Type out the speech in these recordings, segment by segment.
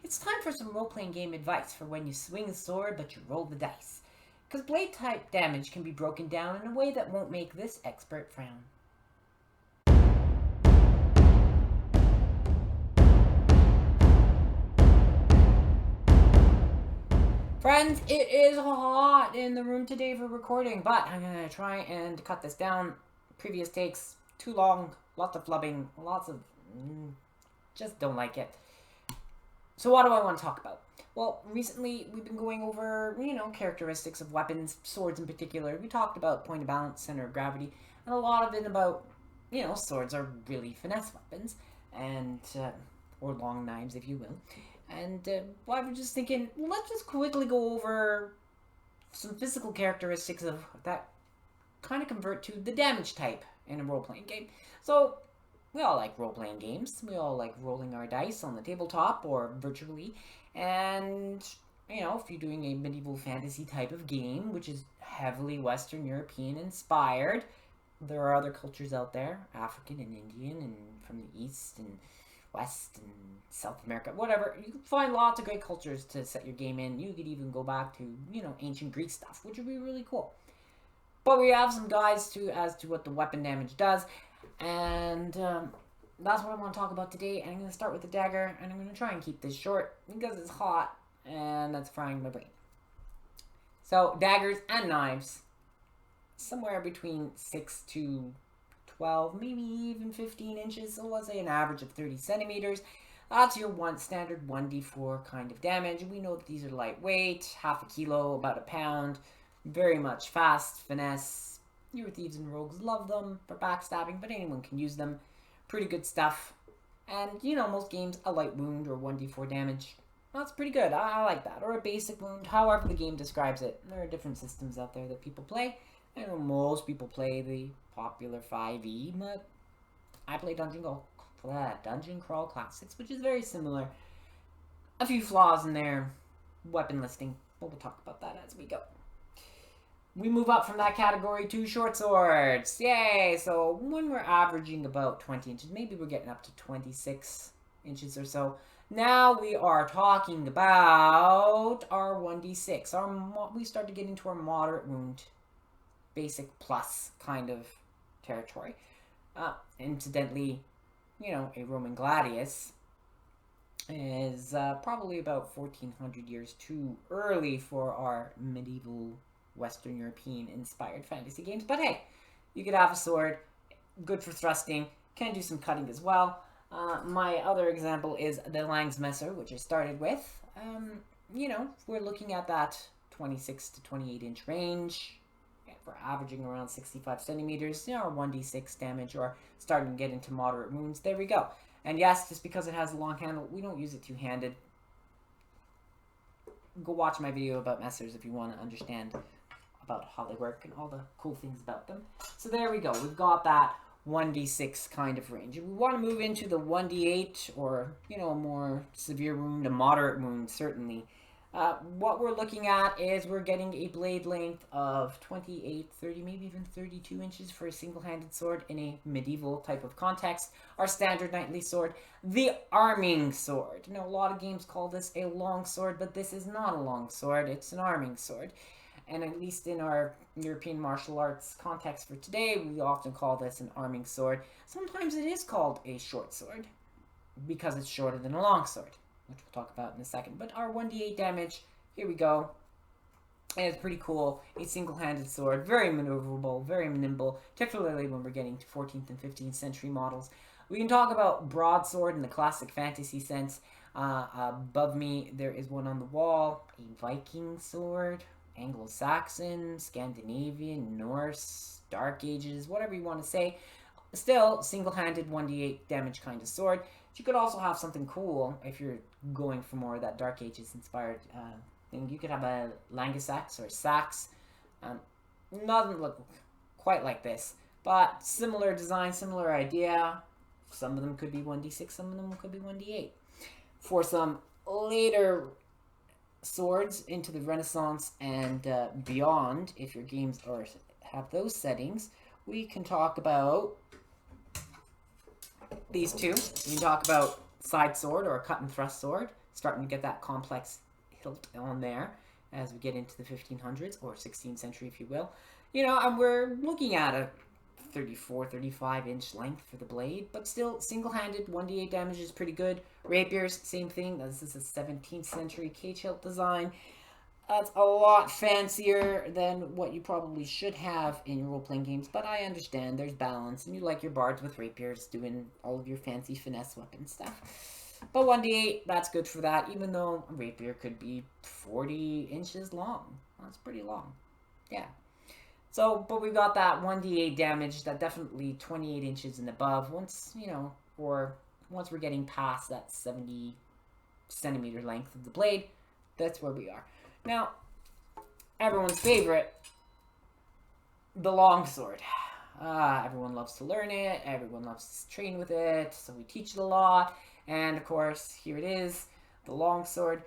It's time for some role-playing game advice for when you swing a sword but you roll the dice. Because blade-type damage can be broken down in a way that won't make this expert frown. Friends, it is hot in the room today for recording, but I'm going to try and cut this down. Previous takes, too long, lots of flubbing, lots of... just don't like it. So what do I want to talk about? Well, recently we've been going over, characteristics of weapons, swords in particular. We talked about point of balance, center of gravity, and a lot of it about, swords are really finesse weapons, and, or long knives, if you will. And I was just thinking, let's just quickly go over some physical characteristics of that kind of convert to the damage type in a role-playing game. So, we all like role-playing games. We all like rolling our dice on the tabletop or virtually. And, if you're doing a medieval fantasy type of game, which is heavily Western European inspired, there are other cultures out there, African and Indian and from the East and West and South America, whatever. You can find lots of great cultures to set your game in. You could even go back to, ancient Greek stuff, which would be really cool. But we have some guides as to what the weapon damage does. And that's what I want to talk about today. And I'm going to start with the dagger. And I'm going to try and keep this short because it's hot. And that's frying my brain. So, daggers and knives. Somewhere between 6 to 12, maybe even 15 inches. So let's say an average of 30 centimeters. That's your standard 1d4 kind of damage. We know that these are lightweight, half a kilo, about a pound. Very much fast, finesse. Your thieves and rogues love them for backstabbing, but anyone can use them. Pretty good stuff. And, most games, a light wound or 1d4 damage. That's pretty good. I like that. Or a basic wound, however the game describes it. There are different systems out there that people play. I know most people play the popular 5e, but I play Dungeon Crawl Classics, which is very similar. A few flaws in their weapon listing, but we'll talk about that as we go. We move up from that category to short swords. Yay! So when we're averaging about 20 inches, maybe we're getting up to 26 inches or so. Now we are talking about our 1d6. We start to get into our moderate wound, basic plus kind of territory. Incidentally, a Roman gladius is probably about 1400 years too early for our medieval Western European inspired fantasy games. But hey, you could have a sword, good for thrusting, can do some cutting as well. My other example is the Langsmesser, which I started with. We're looking at that 26 to 28 inch range. We're averaging around 65 centimeters, or 1d6 damage, or starting to get into moderate wounds. There we go. And yes, just because it has a long handle, we don't use it two-handed. Go watch my video about messers if you want to understand about how they work and all the cool things about them. So there we go. We've got that 1d6 kind of range. If we want to move into the 1d8 or, a more severe wound, a moderate wound, certainly. What we're looking at is we're getting a blade length of 28, 30, maybe even 32 inches for a single-handed sword in a medieval type of context. Our standard knightly sword, the arming sword. Now, a lot of games call this a long sword, but this is not a long sword. It's an arming sword. And at least in our European martial arts context for today, we often call this an arming sword. Sometimes it is called a short sword because it's shorter than a long sword, which we'll talk about in a second. But our 1d8 damage, here we go. And it's pretty cool. A single-handed sword, very maneuverable, very nimble, particularly when we're getting to 14th and 15th century models. We can talk about Broadsword in the classic fantasy sense. Above me, there is one on the wall, a Viking Sword, Anglo-Saxon, Scandinavian, Norse, Dark Ages, whatever you want to say. Still, single-handed 1d8 damage kind of sword. You could also have something cool if you're going for more of that Dark Ages inspired thing. You could have a Langasax or Sax. Doesn't look quite like this, but similar design, similar idea. Some of them could be 1d6, some of them could be 1d8. For some later swords into the Renaissance and beyond, if your games have those settings, we can talk about these two. We can talk about side sword or cut and thrust sword, starting to get that complex hilt on there as we get into the 1500s, or 16th century if you will. You know, and we're looking at a 34, 35 inch length for the blade, but still single-handed 1d8 damage is pretty good. Rapiers, same thing. This is a 17th century cage hilt design. It's a lot fancier than what you probably should have in your role-playing games, but I understand there's balance, and you like your bards with rapiers doing all of your fancy finesse weapon stuff. But 1d8, that's good for that, even though a rapier could be 40 inches long. That's pretty long. Yeah. So, but we've got that 1d8 damage, that definitely 28 inches and above, once, you know, or once we're getting past that 70 centimeter length of the blade, that's where we are. Now, everyone's favorite, the longsword. Everyone loves to learn it, everyone loves to train with it, so we teach it a lot. And of course, here it is, the longsword.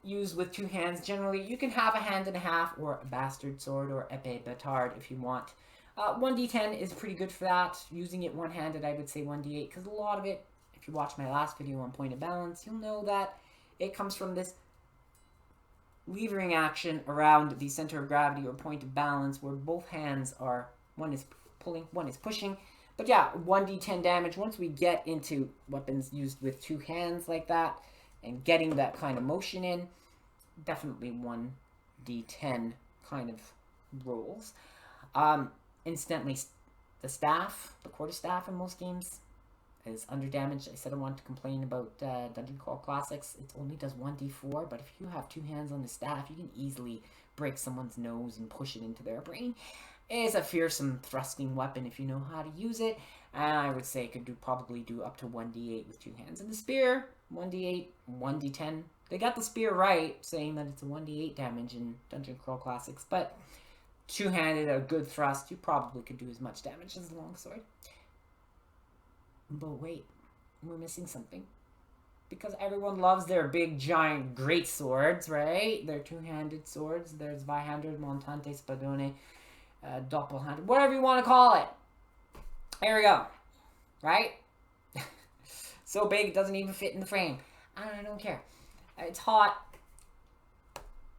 Used with two hands. Generally, you can have a hand and a half, or a bastard sword, or épée bâtard if you want. 1d10 is pretty good for that. Using it one-handed, I would say 1d8, because a lot of it, if you watch my last video on point of balance, you'll know that it comes from this levering action around the center of gravity or point of balance, where both hands are, one is pulling, one is pushing. But yeah, 1d10 damage. Once we get into weapons used with two hands like that and getting that kind of motion in, definitely 1d10 kind of rolls. Incidentally, the staff, the quarterstaff in most games is under damage. I said I wanted to complain about Dungeon Crawl Classics. It only does 1d4, but if you have two hands on the staff, you can easily break someone's nose and push it into their brain. It is a fearsome thrusting weapon if you know how to use it, and I would say it could probably do up to 1d8 with two hands. And the spear, 1d8, 1d10. They got the spear right, saying that it's a 1d8 damage in Dungeon Crawl Classics, but two-handed, a good thrust, you probably could do as much damage as a longsword. But wait, we're missing something. Because everyone loves their big, giant, great swords, right? Their two-handed swords. There's Zweihander, Montante, Spadone, Doppelhander, whatever you want to call it. There we go. Right? So big, it doesn't even fit in the frame. I don't care. It's hot.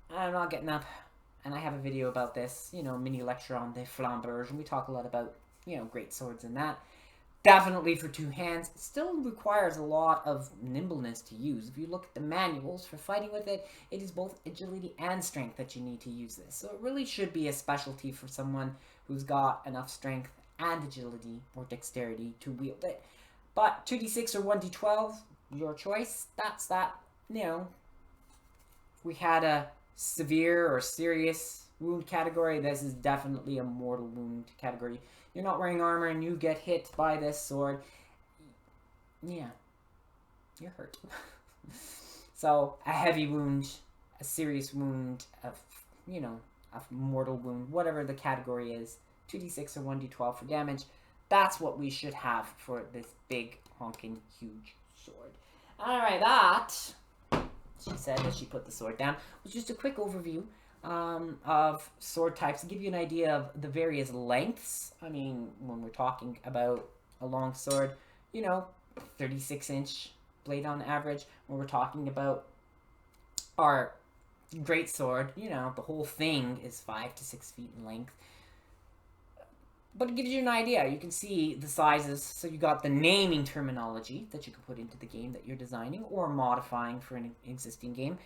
I'm not getting up. And I have a video about this, you know, mini lecture on the flambeurs, and we talk a lot about, you know, great swords and that. Definitely for two hands. It still requires a lot of nimbleness to use. If you look at the manuals for fighting with it, it is both agility and strength that you need to use this. So it really should be a specialty for someone who's got enough strength and agility or dexterity to wield it. But 2d6 or 1d12, your choice. That's that, you know, if we had a severe or serious wound category, this is definitely a mortal wound category. You're not wearing armor and you get hit by this sword, yeah, you're hurt. So a heavy wound, a serious wound, you know, a mortal wound, whatever the category is, 2d6 or 1d12 for damage. That's what we should have for this big, honking, huge sword. Alright, that, she said as she put the sword down, was just a quick overview of sword types to give you an idea of the various lengths. I mean, when we're talking about a long sword, you know, 36-inch blade on average. When we're talking about our great sword, you know, the whole thing is 5 to 6 feet in length. But it gives you an idea. You can see the sizes. So you got the naming terminology that you can put into the game that you're designing or modifying for an existing game.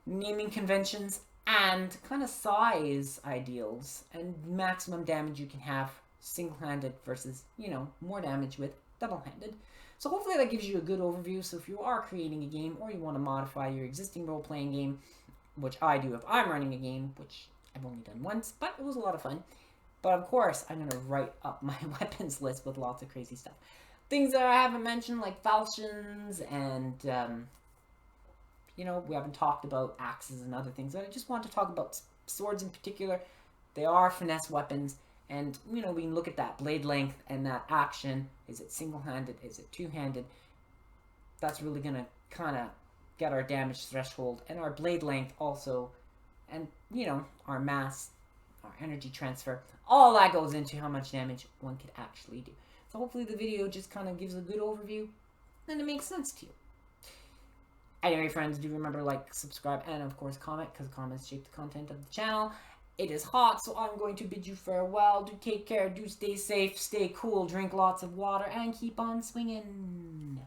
Naming conventions and kind of size ideals and maximum damage you can have single-handed versus, you know, more damage with double-handed. So hopefully that gives you a good overview. So if you are creating a game or you want to modify your existing role-playing game, which I do if I'm running a game, which I've only done once, but it was a lot of fun. But of course, I'm going to write up my weapons list with lots of crazy stuff. Things that I haven't mentioned, like falchions and, you know, we haven't talked about axes and other things. But I just want to talk about swords in particular. They are finesse weapons. And, you know, we can look at that blade length and that action. Is it single-handed? Is it two-handed? That's really going to kind of get our damage threshold. And our blade length also. And, you know, our mass, our energy transfer. All that goes into how much damage one could actually do. So hopefully the video just kind of gives a good overview and it makes sense to you. Anyway, friends, do remember to like, subscribe, and of course comment, because comments shape the content of the channel. It is hot, so I'm going to bid you farewell. Do take care, do stay safe, stay cool, drink lots of water, and keep on swinging.